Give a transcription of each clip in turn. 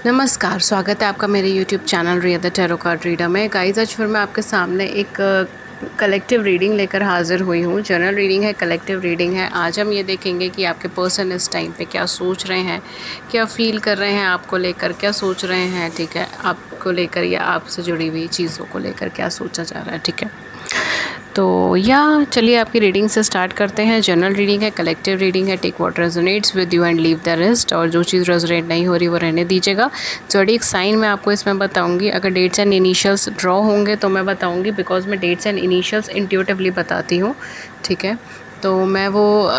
नमस्कार, स्वागत है आपका मेरे YouTube channel Riya the tarot card reader में। गाइस, आज फिर मैं आपके सामने एक कलेक्टिव रीडिंग लेकर हाज़िर हुई हूँ। जनरल रीडिंग है, कलेक्टिव रीडिंग है। आज हम ये देखेंगे कि आपके पर्सन इस टाइम पे क्या सोच रहे हैं, क्या फ़ील कर रहे हैं आपको लेकर, क्या सोच रहे हैं, ठीक है, आपको लेकर या आपसे जुड़ी हुई चीज़ों को लेकर क्या सोचा जा रहा है, ठीक है। तो चलिए आपकी रीडिंग से स्टार्ट करते हैं। जनरल रीडिंग है, कलेक्टिव रीडिंग है। Take what resonates with you and leave the rest. और जो चीज़ रेजोनेट नहीं हो रही वो रहने दीजिएगा। ज़ोडिएक साइन मैं आपको इसमें बताऊंगी। अगर डेट्स एंड इनिशियल्स ड्रॉ होंगे तो मैं बताऊंगी, बिकॉज मैं डेट्स एंड इनिशियल्स इंट्यूटिवली बताती हूँ, ठीक है। तो मैं वो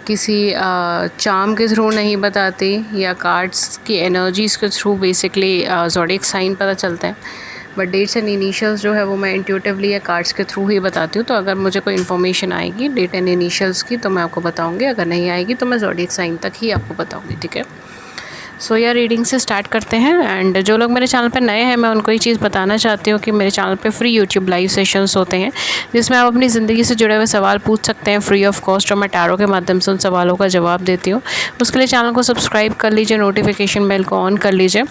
किसी चार्म के थ्रू नहीं बताती या कार्ड्स की एनर्जीज़ के थ्रू। बेसिकली ज़ोडिएक साइन पता चलता है, बट डेट्स एंड इनिशियल्स जो है वो मैं इंट्यूटिवली या कार्ड्स के थ्रू ही बताती हूँ। तो अगर मुझे कोई इन्फॉर्मेशन आएगी डेट एंड इनिशियल्स की तो मैं आपको बताऊँगी, अगर नहीं आएगी तो मैं ज़ोडिएक साइन तक ही आपको बताऊँगी, ठीक है। सो रीडिंग से स्टार्ट करते हैं। एंड जो लोग मेरे चैनल पर नए हैं, मैं उनको ये चीज़ बताना चाहती हूँ कि मेरे चैनल पे फ्री यूट्यूब लाइव सेशंस होते हैं, जिसमें आप अपनी ज़िंदगी से जुड़े हुए सवाल पूछ सकते हैं फ्री ऑफ कॉस्ट, और मैं टैरो के माध्यम से उन सवालों का जवाब देती हूँ। उसके लिए चैनल को सब्सक्राइब कर लीजिए, नोटिफिकेशन बेल को ऑन कर लीजिए,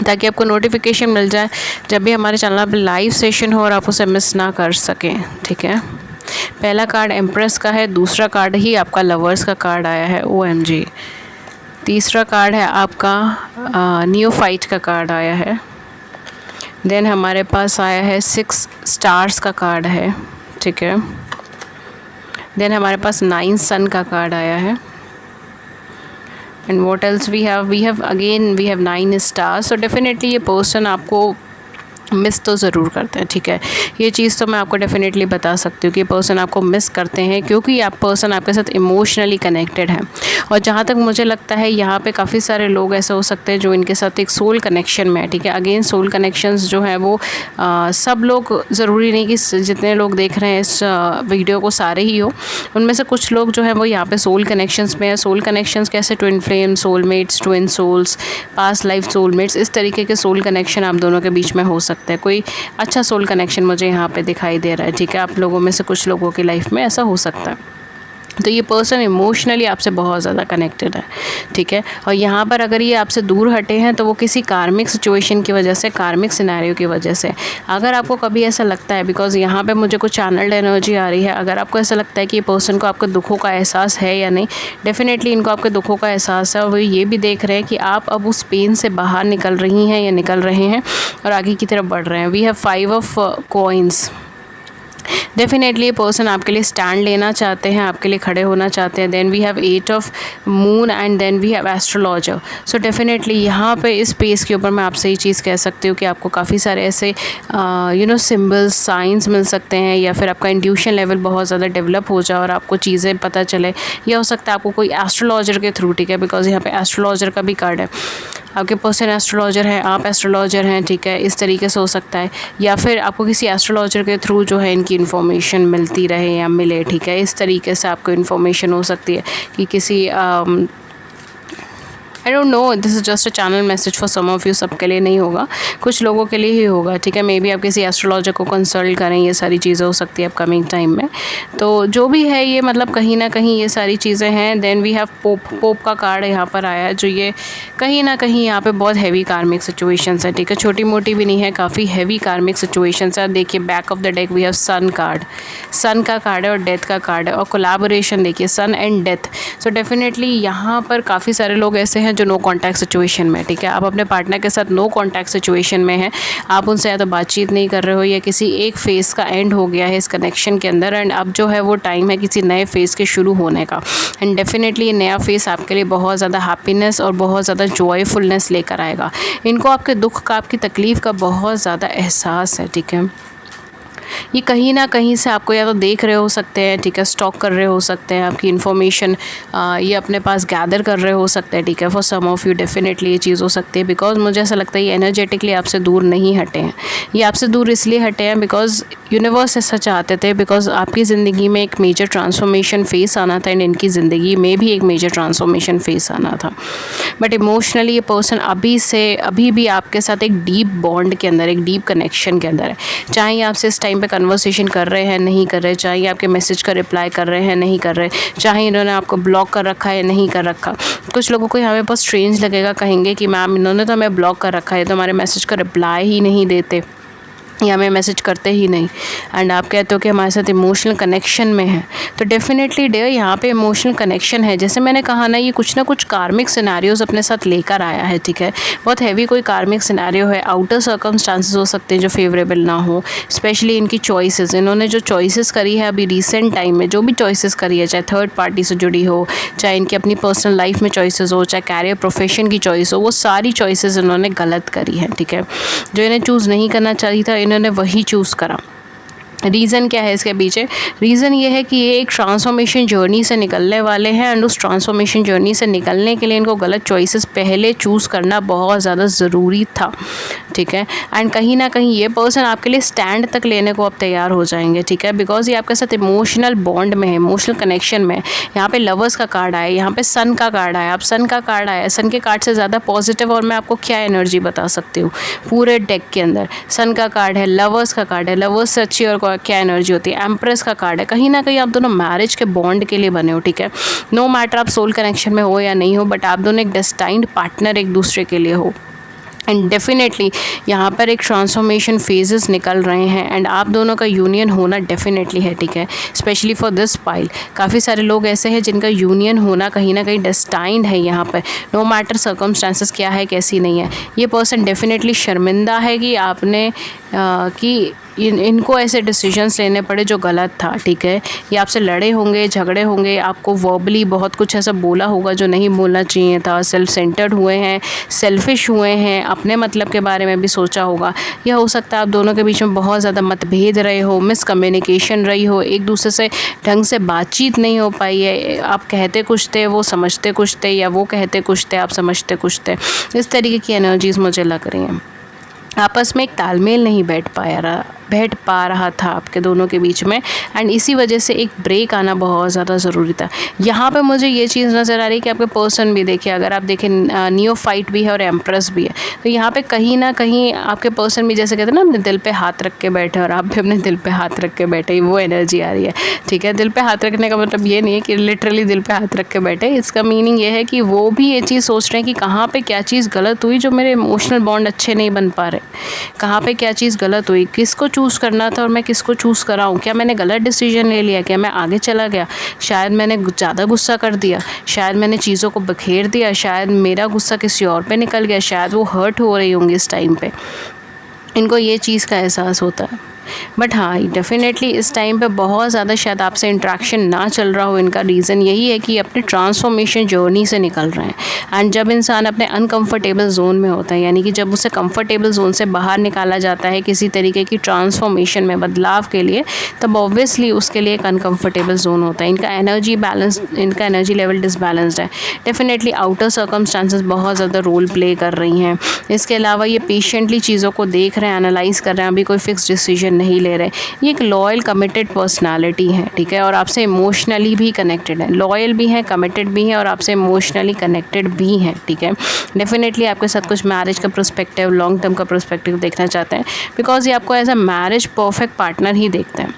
ताकि आपको नोटिफिकेशन मिल जाए जब भी हमारे चैनल पर लाइव सेशन हो और आप उसे मिस ना कर सकें, ठीक है। पहला कार्ड एम्प्रेस का है, दूसरा कार्ड ही आपका लवर्स का कार्ड आया है, OMG। तीसरा कार्ड है आपका नियोफाइट का कार्ड आया है। देन हमारे पास आया है 6 स्टार्स का कार्ड है, ठीक है। देन हमारे पास 9 सन का कार्ड आया है। And what else we have again 9 stars. So definitely ये पर्सन आपको मिस तो ज़रूर करते हैं, ठीक है। ये चीज़ तो मैं आपको डेफिनेटली बता सकती हूँ कि पर्सन आपको मिस करते हैं, क्योंकि आप पर्सन आपके साथ इमोशनली कनेक्टेड है। और जहाँ तक मुझे लगता है यहाँ पे काफ़ी सारे लोग ऐसे हो सकते हैं जो इनके साथ एक सोल कनेक्शन में है, ठीक है। अगेन सोल कनेक्शंस जो है वो सब लोग, ज़रूरी नहीं कि जितने लोग देख रहे हैं इस वीडियो को सारे ही हो, उनमें से कुछ लोग जो है वो यहाँ पे सोल कनेक्शंस में है। सोल कनेक्शंस कैसे? Twin flame, soulmates, twin souls, past life soulmates, इस तरीके के सोल कनेक्शन आप दोनों के बीच में हो सकते हैं। कोई अच्छा सोल कनेक्शन मुझे यहाँ पे दिखाई दे रहा है, ठीक है। आप लोगों में से कुछ लोगों की लाइफ में ऐसा हो सकता है। तो ये पर्सन इमोशनली आपसे बहुत ज़्यादा कनेक्टेड है, ठीक है। और यहाँ पर अगर ये आपसे दूर हटे हैं तो वो किसी कार्मिक सिचुएशन की वजह से, कार्मिक सिनेरियो की वजह से। अगर आपको कभी ऐसा लगता है, बिकॉज यहाँ पे मुझे कुछ चैनल्ड एनर्जी आ रही है, अगर आपको ऐसा लगता है कि ये पर्सन को आपके दुखों का एहसास है या नहीं, डेफिनेटली इनको आपके दुखों का एहसास है। और वो ये भी देख रहे हैं कि आप अब उस पेन से बाहर निकल रही हैं या निकल रहे हैं और आगे की तरफ बढ़ रहे हैं। We have 5 of coins. Definitely ये पर्सन आपके लिए स्टैंड लेना चाहते हैं, आपके लिए खड़े होना चाहते हैं। Then we have 8 of moon and then we have astrologer. So definitely यहाँ पे इस पेज के ऊपर मैं आपसे ये चीज़ कह सकती हूँ कि आपको काफ़ी सारे ऐसे सिम्बल्स, साइंस मिल सकते हैं, या फिर आपका इंट्यूशन लेवल बहुत ज़्यादा डेवलप हो जाए और आपको चीज़ें पता चले। या हो सकता है आपको कोई एस्ट्रोलॉजर के थ्रू, ठीक है, बिकॉज यहाँ पे एस्ट्रोलॉजर का भी कार्ड है। आपके पर्सन एस्ट्रोलॉजर है, आप एस्ट्रोलॉजर हैं, ठीक है, इस तरीके से हो सकता है। या फिर आपको किसी एस्ट्रोलॉजर के थ्रू जो है इनकी इन्फॉर्मेशन मिलती रहे या मिले, ठीक है। इस तरीके से आपको इन्फॉर्मेशन हो सकती है कि किसी I don't know, this is just a channel message for some of you. सबके लिए नहीं होगा, कुछ लोगों के लिए ही होगा, ठीक है। मे बी आप किसी एस्ट्रोलॉजर को कंसल्ट करें, ये सारी चीज़ें हो सकती है अपकमिंग टाइम में। तो जो भी है ये, मतलब कहीं ना कहीं ये सारी चीज़ें हैं। देन वी हैव पोप का कार्ड यहाँ पर आया है, जो ये कहीं ना कहीं यहाँ पे बहुत हैवी कार्मिक सिचुएशंस है, ठीक है। छोटी मोटी भी नहीं है, काफ़ी हैवी कार्मिक सिचुएशंस है। देखिए back of the deck we have sun card, sun का कार्ड है और डेथ का कार्ड है, और कोलैबोरेशन देखिए, सन एंड डेथ। सो डेफिनेटली यहाँ पर काफ़ी सारे लोग ऐसे हैं जो नो कॉन्टैक्ट सिचुएशन में, ठीक है। आप अपने पार्टनर के साथ नो कॉन्टैक्ट सिचुएशन में हैं, आप उनसे या तो बातचीत नहीं कर रहे हो, या किसी एक फेज़ का एंड हो गया है इस कनेक्शन के अंदर, एंड अब जो है वो टाइम है किसी नए फेज़ के शुरू होने का। एंड डेफिनेटली ये नया फेज़ आपके लिए बहुत ज़्यादा हैप्पीनेस और बहुत ज़्यादा जॉयफुलनेस लेकर आएगा। इनको आपके दुख का, आपकी तकलीफ़ का बहुत ज़्यादा एहसास है, ठीक है। ये कहीं ना कहीं से आपको या तो देख रहे हो सकते हैं, ठीक है, स्टॉक कर रहे हो सकते हैं, आपकी इन्फॉर्मेशन ये अपने पास गैदर कर रहे हो सकते हैं, ठीक है। For some of you definitely ये चीज़ हो सकती है, बिकॉज मुझे ऐसा लगता है ये एनर्जेटिकली आपसे दूर नहीं हटे हैं। ये आपसे दूर इसलिए हटे हैं बिकॉज यूनिवर्स ऐसा चाहते थे, बिकॉज आपकी ज़िंदगी में एक मेजर ट्रांसफॉर्मेशन फेस आना था, एंड इनकी ज़िंदगी में भी एक मेजर ट्रांसफॉर्मेशन फेस आना था। बट इमोशनली ये पर्सन अभी भी आपके साथ एक डीप बॉन्ड के अंदर, एक डीप कनेक्शन के अंदर है। चाहे ये आपसे इस टाइम टाइम पे कन्वर्सेशन कर रहे हैं नहीं कर रहे, चाहे आपके मैसेज का रिप्लाई कर रहे हैं नहीं कर रहे, चाहे इन्होंने आपको ब्लॉक कर रखा है नहीं कर रखा। कुछ लोगों को यहाँ पे बहुत स्ट्रेंज लगेगा, कहेंगे कि मैम इन्होंने तो हमें ब्लॉक कर रखा है, तो हमारे मैसेज का रिप्लाई ही नहीं देते या हमें मैसेज करते ही नहीं, एंड आप कहते हो कि हमारे साथ इमोशनल कनेक्शन में है। तो डेफिनेटली डियर यहाँ पे इमोशनल कनेक्शन है। जैसे मैंने कहा ना, ये कुछ ना कुछ कार्मिक सिनेरियोज अपने साथ लेकर आया है, ठीक है। बहुत हैवी कोई कार्मिक सिनेरियो है, आउटर सर्कमस्टांसेस हो सकते हैं जो फेवरेबल ना हो, स्पेशली इनकी चॉइसेस, इन्होंने जो चॉइसेस करी है अभी रिसेंट टाइम में, जो भी चॉइसेस करी है, चाहे थर्ड पार्टी से जुड़ी हो, चाहे इनकी अपनी पर्सनल लाइफ में चॉइसेस हो, चाहे कैरियर प्रोफेशन की चॉइस हो, वो सारी चॉइसेस इन्होंने गलत करी है, ठीक है। जो इन्हें चूज़ नहीं करना चाहिए था इन्होंने वही चूज़ करा। रीज़न क्या है इसके पीछे? रीज़न ये है कि ये एक ट्रांसफॉर्मेशन जर्नी से निकलने वाले हैं, एंड उस ट्रांसफॉर्मेशन जर्नी से निकलने के लिए इनको गलत चॉइसेस पहले चूज़ करना बहुत ज़्यादा ज़रूरी था, ठीक है। एंड कहीं ना कहीं ये पर्सन आपके लिए स्टैंड तक लेने को अब तैयार हो जाएंगे, ठीक है, बिकॉज ये आपके साथ इमोशनल बॉन्ड में है, इमोशनल कनेक्शन में है। यहाँ पे लवर्स का कार्ड आया, यहाँ पे सन का कार्ड आया। अब सन का कार्ड आया, सन के कार्ड से ज़्यादा पॉजिटिव और मैं आपको क्या एनर्जी बता सकती हूँ पूरे डेक के अंदर? सन का कार्ड है, लवर्स का कार्ड है, लवर्स से अच्छी और क्या एनर्जी होती है? एम्प्रेस का कार्ड है। कहीं ना कहीं आप दोनों मैरिज के बॉन्ड के लिए बने हो, ठीक है। नो मैटर आप सोल कनेक्शन में हो या नहीं हो, बट आप दोनों एक डेस्टाइन्ड पार्टनर एक दूसरे के लिए हो। एंड डेफिनेटली यहाँ पर एक ट्रांसफॉर्मेशन फेजेस निकल रहे हैं, एंड आप दोनों का यूनियन होना डेफिनेटली है, ठीक है। स्पेशली फॉर दिस पाइल काफ़ी सारे लोग ऐसे हैं जिनका यूनियन होना कहीं ना कहीं डेस्टाइन्ड है यहाँ पर, नो मैटर सर्कमस्टांसेस क्या है कैसी नहीं है। ये पर्सन डेफिनेटली शर्मिंदा है कि आपने कि इनको ऐसे डिसीजंस लेने पड़े जो गलत था, ठीक है। ये आपसे लड़े होंगे, झगड़े होंगे, आपको वर्बली बहुत कुछ ऐसा बोला होगा जो नहीं बोलना चाहिए था, सेल्फ सेंटर्ड हुए हैं, सेल्फिश हुए हैं, अपने मतलब के बारे में भी सोचा होगा। या हो सकता है आप दोनों के बीच में बहुत ज़्यादा मतभेद रहे हो, मिसकम्युनिकेशन रही हो, एक दूसरे से ढंग से बातचीत नहीं हो पाई है। आप कहते कुछ थे, वो समझते कुछ थे, या वो कहते कुछ थे, आप समझते कुछ थे। इस तरीके की एनर्जीज़ मुझे लग रही हैं। आपस में एक तालमेल नहीं बैठ पा रहा था आपके दोनों के बीच में, एंड इसी वजह से एक ब्रेक आना बहुत ज़्यादा ज़रूरी था। यहाँ पे मुझे ये चीज़ नज़र आ रही है कि आपके पर्सन भी देखिए, अगर आप देखें नियोफाइट भी है और एम्प्रेस भी है, तो यहाँ पे कहीं ना कहीं आपके पर्सन भी, जैसे कहते हैं ना, अपने दिल पे हाथ रख के बैठे, और आप भी अपने दिल पे हाथ रख के बैठे, वो एनर्जी आ रही है, ठीक है। दिल पे हाथ रखने का मतलब ये नहीं है कि लिटरली दिल पे हाथ रख के बैठे, इसका मीनिंग ये है कि वो भी ये चीज़ सोच रहे हैं कि कहाँ पर क्या चीज़ गलत हुई जो मेरे इमोशनल बॉन्ड अच्छे नहीं बन पा रहे, कहाँ पर क्या चीज़ गलत हुई, किसको चूज़ करना था और मैं किसको चूज़ करा हूँ, क्या मैंने गलत डिसीजन ले लिया, क्या मैं आगे चला गया, शायद मैंने ज़्यादा गुस्सा कर दिया, शायद मैंने चीज़ों को बखेर दिया, शायद मेरा गुस्सा किसी और पे निकल गया, शायद वो हर्ट हो रही होंगी इस टाइम पे, इनको ये चीज़ का एहसास होता है। बट हाँ, डेफिनेटली इस टाइम पे बहुत ज़्यादा शायद आपसे इंट्रैक्शन ना चल रहा हो। इनका रीज़न यही है कि अपने ट्रांसफॉर्मेशन जर्नी से निकल रहे हैं, एंड जब इंसान अपने अनकंफर्टेबल जोन में होता है, यानी कि जब उसे कंफर्टेबल जोन से बाहर निकाला जाता है किसी तरीके की ट्रांसफॉर्मेशन में, बदलाव के लिए, तब ऑब्वियसली उसके लिए एक अनकंफर्टेबल जोन होता है। इनका एनर्जी लेवल डिसबैलेंस्ड है। डेफिनेटली आउटर सर्कमस्टांसेस बहुत ज़्यादा रोल प्ले कर रही हैं। इसके अलावा ये पेशेंटली चीज़ों को देख रहे हैं, एनालाइज कर रहे हैं, अभी कोई फिक्स डिसीजन नहीं ले रहे। ये एक लॉयल कमिटेड पर्सनालिटी है, ठीक है, और आपसे इमोशनली भी कनेक्टेड है, लॉयल भी है, कमिटेड भी है, और आपसे इमोशनली कनेक्टेड भी है, ठीक है। डेफिनेटली आपके साथ कुछ मैरिज का पर्सपेक्टिव, लॉन्ग टर्म का पर्सपेक्टिव देखना चाहते हैं, बिकॉज ये आपको as a marriage perfect partner ही देखते हैं,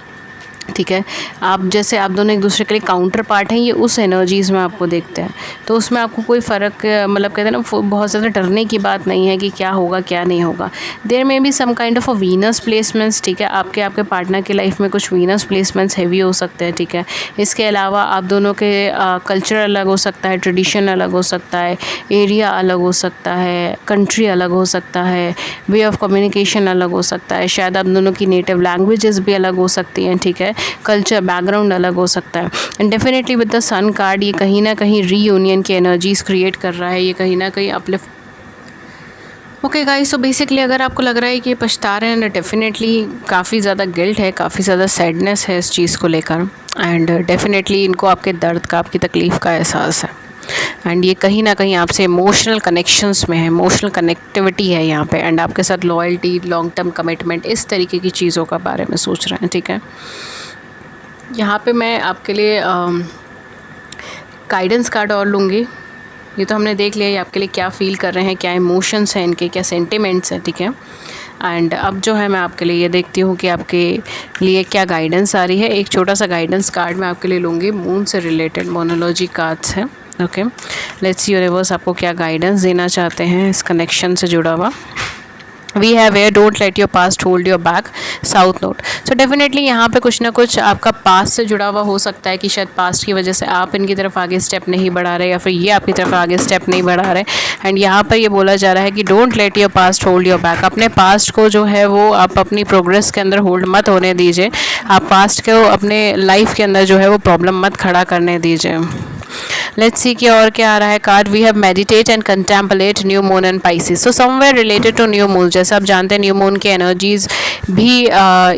ठीक है। आप जैसे आप दोनों एक दूसरे के लिए काउंटर पार्ट हैं, ये उस एनर्जीज़ में आपको देखते हैं, तो उसमें आपको कोई फ़र्क, मतलब कहते हैं ना, बहुत ज़्यादा डरने की बात नहीं है कि क्या होगा क्या नहीं होगा। देयर में भी some kind of a Venus placements, ठीक है, आपके पार्टनर की लाइफ में कुछ वीनस प्लेसमेंट्स हैवी हो सकते हैं, ठीक है। इसके अलावा आप दोनों के कल्चर अलग हो सकता है, ट्रेडिशन अलग हो सकता है, एरिया अलग हो सकता है, कंट्री अलग हो सकता है, वे ऑफ कम्युनिकेशन अलग हो सकता है, शायद आप दोनों की नेटिव लैंग्वेजेस भी अलग हो सकती हैं, ठीक है, कल्चर बैकग्राउंड अलग हो सकता है। And definitely with the sun card ये कहीं ना कहीं रीयूनियन की एनर्जीज क्रिएट कर रहा है, ये कहीं ना कहीं uplift. Okay guys, so basically अगर आपको लग रहा है कि ये पछता रहे हैं, डेफिनेटली काफ़ी ज़्यादा गिल्ट है, काफ़ी ज़्यादा सैडनेस है इस चीज़ को लेकर, एंड डेफिनेटली इनको आपके दर्द का, आपकी तकलीफ़ का एहसास है, एंड ये कहीं ना कहीं आपसे इमोशनल कनेक्शंस में है, इमोशनल कनेक्टिविटी है यहाँ पे, एंड आपके साथ लॉयल्टी, लॉन्ग टर्म कमिटमेंट, इस तरीके की चीज़ों का बारे में सोच रहे हैं, ठीक है। यहाँ पे मैं आपके लिए गाइडेंस कार्ड और लूँगी। ये तो हमने देख लिया ये आपके लिए क्या फ़ील कर रहे हैं, क्या इमोशंस हैं इनके, क्या सेंटिमेंट्स हैं, ठीक है। एंड अब जो है मैं आपके लिए ये देखती हूँ कि आपके लिए क्या गाइडेंस आ रही है। एक छोटा सा गाइडेंस कार्ड मैं आपके लिए लूँगी, मून से रिलेटेड मोनोलॉजी कार्ड्स हैं। ओके, लेट्स सी यूनिवर्स आपको क्या गाइडेंस देना चाहते हैं इस कनेक्शन से जुड़ा हुआ। We have here don't let your past hold your back, south node. So definitely यहाँ पे कुछ ना कुछ आपका पास्ट से जुड़ा हुआ हो सकता है कि शायद पास्ट की वजह से आप इनकी तरफ आगे स्टेप नहीं बढ़ा रहे या फिर ये आपकी तरफ आगे स्टेप नहीं बढ़ा रहे। एंड यहाँ पर ये बोला जा रहा है कि don't let your past hold your back. अपने पास्ट को जो है वो आप अपनी प्रोग्रेस के अंदर होल्ड मत होने दीजिए। आप पास्ट को अपने लाइफ के अंदर जो है वो प्रॉब्लम मत खड़ा करने दीजिए। लेट्स सी कि और क्या आ रहा है card. We have meditate and contemplate new moon and Pisces. So somewhere related to new moon, जैसे आप जानते हैं न्यू मून की एनर्जीज भी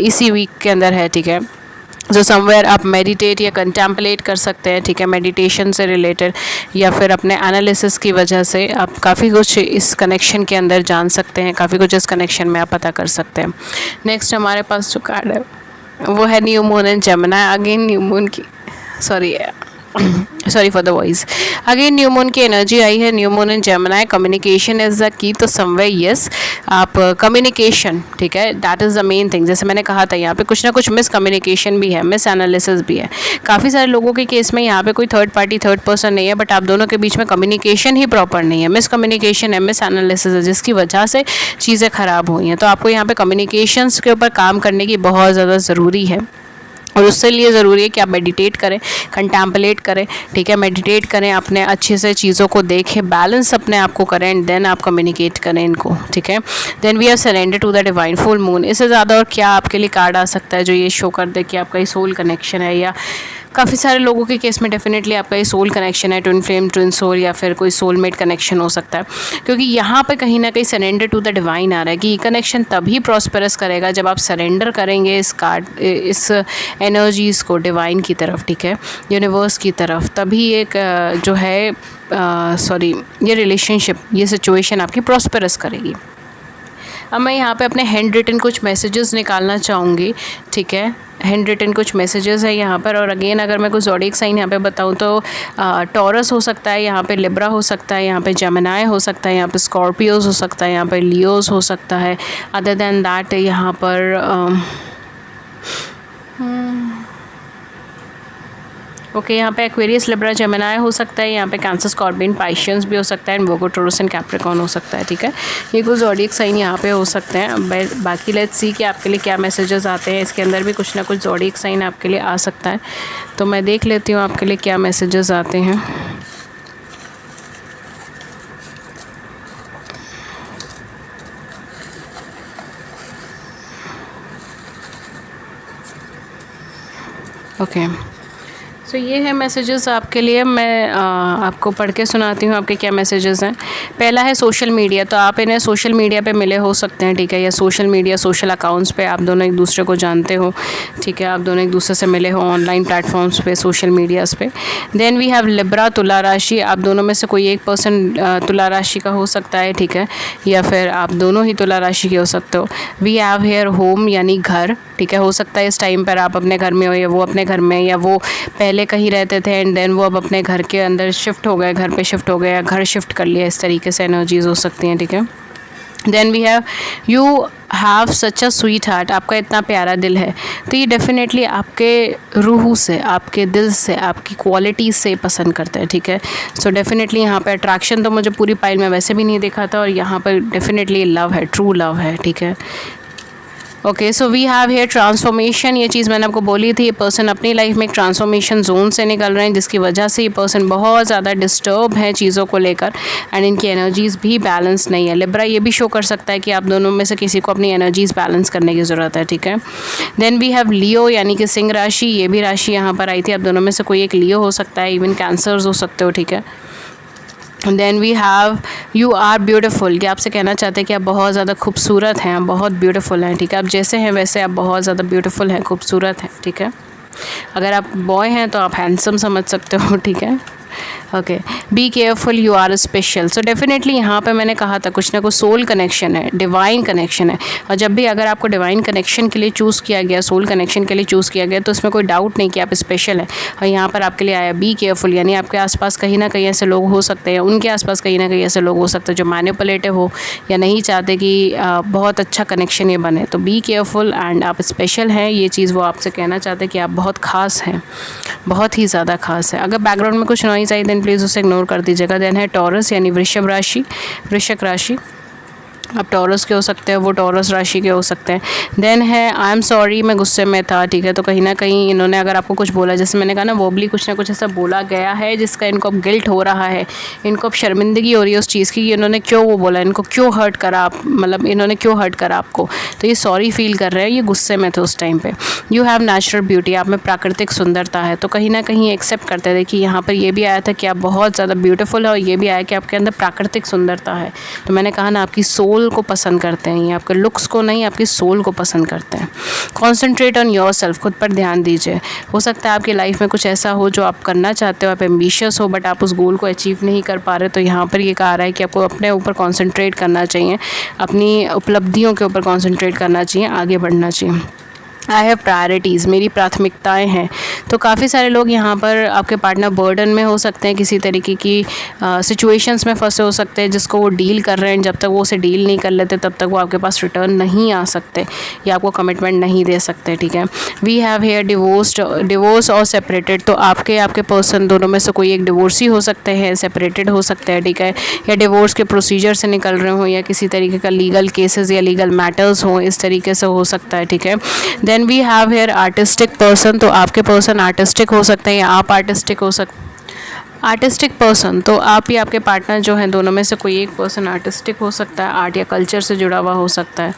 इसी वीक के अंदर है, ठीक है। जो समवेयर आप मेडिटेट या कंटेम्पलेट कर सकते हैं, ठीक है, मेडिटेशन से रिलेटेड या फिर अपने एनालिसिस की वजह से आप काफ़ी कुछ इस कनेक्शन के अंदर जान सकते हैं, काफ़ी कुछ इस कनेक्शन में आप पता कर सकते हैं। नेक्स्ट हमारे पास जो कार्ड है वो है new moon and Gemini. Again new moon की sorry for the voice. Again new moon की एनर्जी आई है, new moon and Gemini. Communication is the key, तो समवेयर यस आप कम्युनिकेशन, ठीक है, that is the main thing. जैसे मैंने कहा था यहाँ पे कुछ ना कुछ मिस कम्युनिकेशन भी है, मिस एनालिसिस भी है। काफ़ी सारे लोगों के केस में यहाँ पे कोई थर्ड पार्टी थर्ड पर्सन नहीं है, बट आप दोनों के बीच में कम्युनिकेशन ही प्रॉपर नहीं है, मिस कम्युनिकेशन है, मिस एनालिसिस है, जिसकी वजह से चीज़ें ख़राब हुई हैं। तो आपको यहाँ पे कम्युनिकेशंस के ऊपर काम करने की बहुत ज़्यादा ज़रूरी है और उससे लिए ज़रूरी है कि आप मेडिटेट करें, कंटेम्पलेट करें, ठीक है, मेडिटेट करें, अपने अच्छे से चीज़ों को देखें, बैलेंस अपने आप को करें एंड देन आप कम्युनिकेट करें इनको, ठीक है। Then we are surrender to the divine full moon. इससे ज़्यादा और क्या आपके लिए कार्ड आ सकता है जो ये शो कर दे कि आपका ये सोल कनेक्शन है, या काफ़ी सारे लोगों के केस में डेफिनेटली आपका ये सोल कनेक्शन है, ट्विन फ्लेम, ट्विन सोल, या फिर कोई सोलमेट कनेक्शन हो सकता है। क्योंकि यहाँ पे कहीं ना कहीं सरेंडर टू द डिवाइन आ रहा है कि ये कनेक्शन तभी प्रॉस्पेरस करेगा जब आप सरेंडर करेंगे इस एनर्जीज़ को डिवाइन की तरफ, ठीक है, यूनिवर्स की तरफ, तभी एक जो है ये रिलेशनशिप, ये सिचुएशन आपकी प्रॉस्पेरस करेगी। अब मैं यहाँ पे अपने हैंड रिटन कुछ मैसेजेस निकालना चाहूँगी, ठीक है, हैंड रिटन कुछ मैसेजेस है यहाँ पर। और अगेन अगर मैं कुछ ज़ोडिएक साइन यहाँ पे बताऊँ तो टॉरस हो सकता है, यहाँ पे लिब्रा हो सकता है, यहाँ पे जेमिनी हो सकता है, यहाँ पे स्कॉर्पियोज हो सकता है, यहाँ पे लियोज हो सकता है। अदर देन दैट यहाँ पर ओके, यहाँ पे एक्वेरियस, लिब्रा, जेमिनी हो सकता है, यहाँ पे कैंसर, स्कॉर्पियन, पाइशियंस भी हो सकता है, and Virgo, taurus and Capricorn हो सकता है, ठीक है। ये कुछ ज़ोडिएक साइन यहाँ पे हो सकते हैं। बाकी लेट्स सी कि आपके लिए क्या मैसेजेस आते हैं। इसके अंदर भी कुछ ना कुछ ज़ोडिएक साइन आपके लिए आ सकता है, तो मैं देख लेती हूँ आपके लिए क्या मैसेजेस आते हैं। ओके, सो ये है मैसेजेस आपके लिए। मैं आपको पढ़ के सुनाती हूँ आपके क्या मैसेजेस हैं। पहला है सोशल मीडिया, तो आप इन्हें सोशल मीडिया पे मिले हो सकते हैं, ठीक है, या सोशल मीडिया, सोशल अकाउंट्स पे आप दोनों एक दूसरे को जानते हो, ठीक है, आप दोनों एक दूसरे से मिले हो ऑनलाइन प्लेटफॉर्म्स पे, सोशल मीडियाज़ पे। देन वी हैव लिब्रा, तुला राशि, आप दोनों में से कोई एक पर्सन तुला राशि का हो सकता है, ठीक है, या फिर आप दोनों ही तुला राशि के हो सकते हो। वी हैव हेयर होम, यानी घर, ठीक है, हो सकता है इस टाइम पर आप अपने घर में हो या वो अपने घर में, या वो पहले कहीं रहते थे एंड देन वो अब अपने घर के अंदर शिफ्ट हो गए, घर पे शिफ्ट हो गए या घर शिफ्ट कर लिया, इस तरीके से एनर्जीज हो सकती हैं, ठीक है। Then we have you have such a sweetheart, आपका इतना प्यारा दिल है, तो ये डेफिनेटली आपके रूह से, आपके दिल से, आपकी क्वालिटीज़ से पसंद करते हैं, ठीक है। सो डेफिनेटली यहाँ पे अट्रैक्शन तो मुझे पूरी पाइल में वैसे भी नहीं देखा था, और यहाँ पर डेफिनेटली लव है, ट्रू लव है, ठीक है। Okay, so we have here transformation, ये चीज़ मैंने आपको बोली थी, ये पर्सन अपनी लाइफ में एक ट्रांसफॉर्मेशन जोन से निकल रहे हैं, जिसकी वजह से ये पर्सन बहुत ज़्यादा डिस्टर्ब है चीज़ों को लेकर, एंड इनकी एनर्जीज़ भी बैलेंस नहीं है। लिब्रा ये भी शो कर सकता है कि आप दोनों में से किसी को अपनी एनर्जीज़ बैलेंस करने की ज़रूरत है, ठीक है। देन वी हैव लियो, यानी कि सिंह राशि, ये भी राशि यहाँ पर आई थी, आप दोनों में से कोई एक लियो हो सकता है, इवन कैंसर्स हो सकते हो, ठीक है। Then we have you are beautiful, ये आपसे कहना चाहते हैं कि आप बहुत ज़्यादा खूबसूरत हैं, आप बहुत ब्यूटीफुल हैं, ठीक है, आप जैसे हैं वैसे आप बहुत ज़्यादा ब्यूटीफुल हैं, खूबसूरत हैं, ठीक है। अगर आप बॉय हैं तो आप हैंडसम समझ सकते हो, ठीक है। Okay, be careful, you are special. So definitely यहाँ पे मैंने कहा था कुछ ना कुछ सोल कनेक्शन है, डिवाइन कनेक्शन है। और जब भी अगर आपको डिवाइन कनेक्शन के लिए चूज़ किया गया, सोल कनेक्शन के लिए चूज़ किया गया, तो इसमें कोई डाउट नहीं कि आप स्पेशल हैं। और यहाँ पर आपके लिए आया बी केयरफुल, यानी आपके आसपास कहीं ना कहीं ऐसे लोग हो सकते हैं, उनके आसपास कहीं ना कहीं ऐसे लोग हो सकते हैं जो मैनिपुलेटिव हो या नहीं चाहते कि बहुत अच्छा कनेक्शन ये बने। तो बी केयरफुल एंड आप स्पेशल हैं, ये चीज़ वो आपसे कहना चाहते हैं कि आप बहुत ख़ास हैं, बहुत ही ज़्यादा ख़ास है। अगर बैकग्राउंड में कुछ नॉइज़ आई देन प्लीज़ उसे इग्नोर कर दीजिएगा। देन है टॉरस यानी वृषभ राशि, वृश्चिक राशि। आप टॉरस के हो सकते हैं, वो टॉरस राशि के हो सकते हैं। देन है आई एम सॉरी, मैं गुस्से में था, ठीक है। तो कहीं ना कहीं इन्होंने अगर आपको कुछ बोला, जैसे मैंने कहा ना वोबली, कुछ ना कुछ ऐसा बोला गया है जिसका इनको अब गिल्ट हो रहा है, इनको अब शर्मिंदगी हो रही है उस चीज़ की कि इन्होंने क्यों वो बोला, इनको क्यों हर्ट करा, आप मतलब इन्होंने क्यों हर्ट करा आपको। तो ये सॉरी फील कर रहे हैं, ये गुस्से में थे उस टाइम पे। यू हैव नेचुरल ब्यूटी, आप में प्राकृतिक सुंदरता है। तो कहीं ना कहीं एक्सेप्ट करते थे कि यहाँ पर ये भी आया था कि आप बहुत ज़्यादा ब्यूटीफुल है, और ये भी आया कि आपके अंदर प्राकृतिक सुंदरता है। तो मैंने कहा ना आपकी सोल को पसंद करते हैं, ये आपके लुक्स को नहीं, आपकी सोल को पसंद करते हैं। कॉन्सेंट्रेट ऑन योर सेल्फ, खुद पर ध्यान दीजिए। हो सकता है आपकी लाइफ में कुछ ऐसा हो जो आप करना चाहते हो, आप एम्बिशियस हो, बट आप उस गोल को अचीव नहीं कर पा रहे। तो यहाँ पर ये कहा रहा है कि आपको अपने ऊपर कॉन्सेंट्रेट करना चाहिए, अपनी उपलब्धियों के ऊपर कॉन्सेंट्रेट करना चाहिए, आगे बढ़ना चाहिए। आई हैव प्रायोरिटीज़, मेरी प्राथमिकताएं हैं। तो काफ़ी सारे लोग यहाँ पर आपके पार्टनर बर्डन में हो सकते हैं, किसी तरीके की सिचुएशंस में फंसे हो सकते हैं जिसको वो डील कर रहे हैं। जब तक वो उसे डील नहीं कर लेते तब तक वो आपके पास रिटर्न नहीं आ सकते या आपको कमिटमेंट नहीं दे सकते, ठीक है। वी हैव हेयर डिवोर्स और सेपरेटेड। तो आपके पर्सन दोनों में से कोई एक डिवोर्सी हो सकते हैं, सेपरेटेड हो सकते हैं, ठीक है, या डिवोर्स के प्रोसीजर से निकल रहे हों, या किसी तरीके का लीगल केसेस या लीगल मैटर्स हों, इस तरीके से हो सकता है, ठीक है। Then we have here artistic person. तो आपके पर्सन आर्टिस्टिक हो सकते हैं या आप आर्टिस्टिक हो सकते आर्टिस्टिक पर्सन। तो आप या आपके पार्टनर जो हैं दोनों में से कोई एक पर्सन आर्टिस्टिक हो सकता है, आर्ट या कल्चर से जुड़ा हुआ हो सकता है।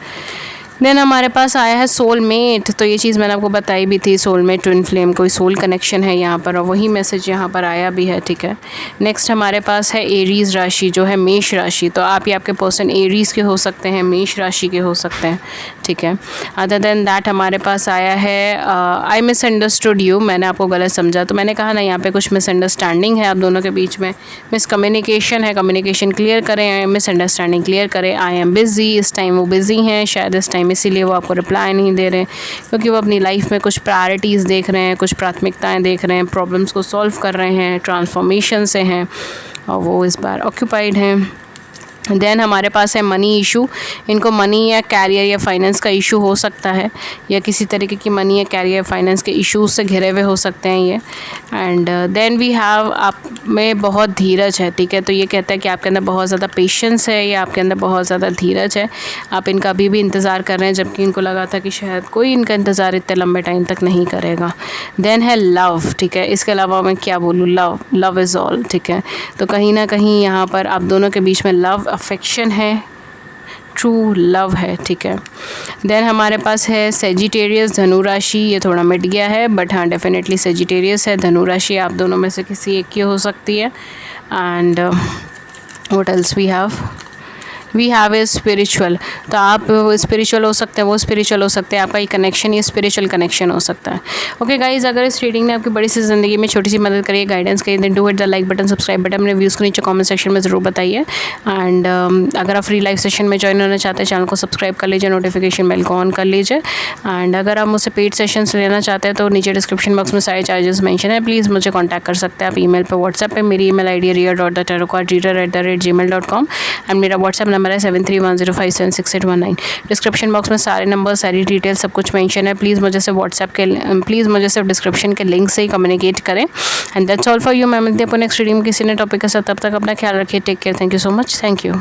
देन हमारे पास आया है सोलमेट। तो ये चीज़ मैंने आपको बताई भी थी, सोलमेट ट्विन फ्लेम, कोई सोल कनेक्शन है यहाँ पर, और वही मैसेज यहाँ पर आया भी है, ठीक है। नेक्स्ट हमारे पास है एरीज़ राशि, जो है मेष राशि। तो आप या आपके पर्सन एरीज़ के हो सकते हैं, मेष राशि के हो सकते हैं, ठीक है। अदर देन दैट हमारे पास आया है आई मिसअंडरस्टूड यू, मैंने आपको गलत समझा। तो मैंने कहा ना यहाँ पे कुछ मिसअंडरस्टैंडिंग है आप दोनों के बीच में, मिसकम्युनिकेशन है, कम्युनिकेशन क्लियर करें, मिसअंडरस्टैंडिंग क्लियर करें। आई एम बिज़ी, इस टाइम वो बिज़ी हैं, शायद इस टाइम इसीलिए वो आपको रिप्लाई नहीं दे रहे, क्योंकि वो अपनी लाइफ में कुछ प्रायोरिटीज़ देख रहे हैं, कुछ प्राथमिकताएं देख रहे हैं, प्रॉब्लम्स को सॉल्व कर रहे हैं, ट्रांसफॉर्मेशन से हैं, और वो इस बार ऑक्यूपाइड हैं। देन हमारे पास है मनी इशू। इनको मनी या कैरियर या फाइनेंस का इशू हो सकता है, या किसी तरीके की मनी या कैरियर या फाइनेंस के इश्यूज से घिरे हुए हो सकते हैं ये। एंड देन वी हैव, आप में बहुत धीरज है, ठीक है। तो ये कहता है कि आपके अंदर बहुत ज़्यादा पेशेंस है, या आपके अंदर बहुत ज़्यादा धीरज है। आप इनका अभी भी इंतज़ार कर रहे हैं, जबकि इनको लगा था कि शायद कोई इनका इंतज़ार इतने लंबे टाइम तक नहीं करेगा। देन है लव, ठीक है। इसके अलावा मैं क्या बोलूँ, लव इज़ ऑल, ठीक है। तो कहीं ना कहीं यहाँ पर आप दोनों के बीच में लव, अफेक्शन है, ट्रू लव है, ठीक है। देन हमारे पास है सेजिटेरियस, धनु राशि। ये थोड़ा मिट गया है, बट हाँ डेफिनेटली सेजिटेरियस है। धनु राशि आप दोनों में से किसी एक की हो सकती है। And what else we have a spiritual. तो आप स्पिरिचुअल हो सकते हैं, वो स्पिरिचुअल हो सकते हैं, आपका ये कनेक्शन, ये स्पिरिचुअल कनेक्शन हो सकता है। ओके गाइज, अगर इस रीडिंग ने आपकी बड़ी सी ज़िंदगी में छोटी सी मदद करी, गाइडेंस करी, then do hit the like button, subscribe button, अपने व्यूज़ को नीचे कमेंट सेक्शन में ज़रूर बताइए। एंड अगर आप फ्री लाइव सेशन में ज्वाइन होना चाहते हैं, चैनल को सब्सक्राइब कर लीजिए, नोटिफिकेशन बेल को ऑन कर लीजिए। एंड अगर आप मुझसे पेड सेशंस लेना चाहते हैं तो नीचे डिस्क्रिप्शन बॉक्स में सारे चार्जेस मेंशन है, प्लीज़ मुझे कॉन्टैक्ट कर सकते हैं आप ईमेल पे, व्हाट्सएप पे। मेरी ईमेल आईडी है ria.thetarotcard@gmail.com एंड मेरा व्हाट्सएप नंबर है 7310576819। डिस्क्रिप्शन बॉक्स में सारे नंबर, सारी डिटेल, सब कुछ मेंशन है। प्लीज़ मुझे सिर्फ डिस्क्रिप्शन के लिंक से ही कम्युनिकेट करें। And that's all for you. मैं मिलती हूँ नेक्स्ट रीडिंग किसी नए टॉपिक के साथ। तब तक अपना ख्याल रखिए। Take care. Thank you so much. Thank you.